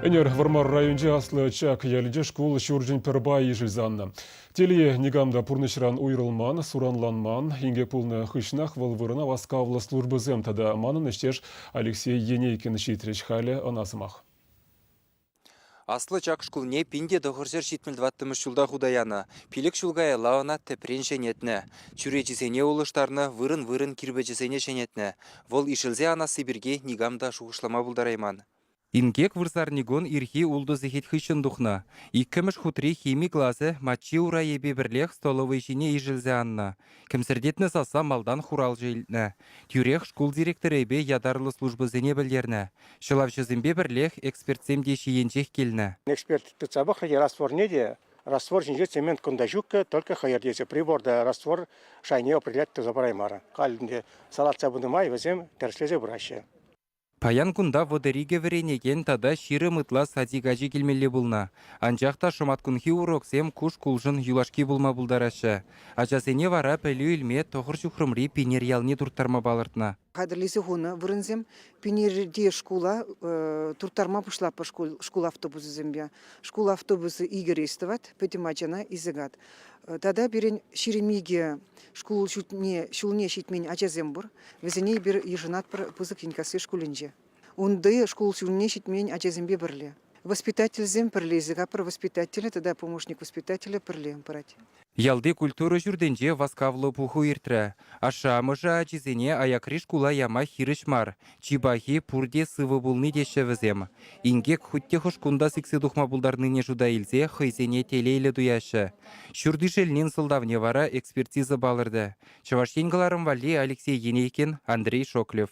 Энер Вармар районде аслы чак ялде школ шуржин пербай ежілзанны. Теле негамда пурнышран уйрылман, суранланман, инге пулны хышнах валвырына васкавлы службы земтада манын іштеш Алексей Енейкин шитреш халі анасымақ. Аслы чак шкулне пинде доғыржер 72 шулда худаяна. Пилік шулгая лауына тепрен шенетні. Чүречесене олыштарны вырын-вырын кирбечесене шенетні. Вол ишілзе анасы бірге нигамда шуғышлама бұлдарайман. Ингек вырзарнигон ирхи улды зехет хышын духна. Иккіміш хутри хими глазы матчи ура ебе бірлех столовый жіне ежілзе анна. Кімсірдетні саса малдан хурал жейлні. Тюрех школ директоры ебе ядарлы службы зене білдерні. Шылавшызымбе бірлех экспертсемде шиенчех келні. Эксперт пиццабы хайыр раствор неде? Раствор жинже цемент кондажук, только хайыр десе приборда раствор шайне определять забараймара. Калінде салат сабыны май везем терслезе бұрашы. Паян кунда водериге веренеген тада ширы мытла садигажи келмелі бұлна. Анжақта шыматкунхи уроксем куш кулжын юлашки бұлма бұлдарашы. Ажасене вара пәлі үлме тоғыр шухрымри пенер ялне туртарма балыртна. Қадырлесі ғуны вырынзем пенерде шкула туртарма пұшлапы шкул автобусы зембе. Шкул автобусы игер естіват, пөтімачана изігат. Тада берен ширемеге шкул шулне шитмен ачазем бұр, везене бір ежінат бір пызық енкасы шкулінже. Онды шкул шулне шитмен ачазембе бірле. Воспитатель зем бірле езіға пір воспитателі, тада помощник воспитателя бірле парать. Ялды культура жүрденже васкавлы пуху иртірі. Аша мұжа ачизене аякриш кула яма хирышмар. Чибахи пурде сывы бұлны деші візем. Ингек хутте хұшкунда сіксі дұхма бұлдарныне жуда илзе хыйзене телейлі дуяшы. Шүрді желнен сылдавне вара экспертиза балырды. Чаваштен вали Алексей Енейкин, Андрей Шоклев.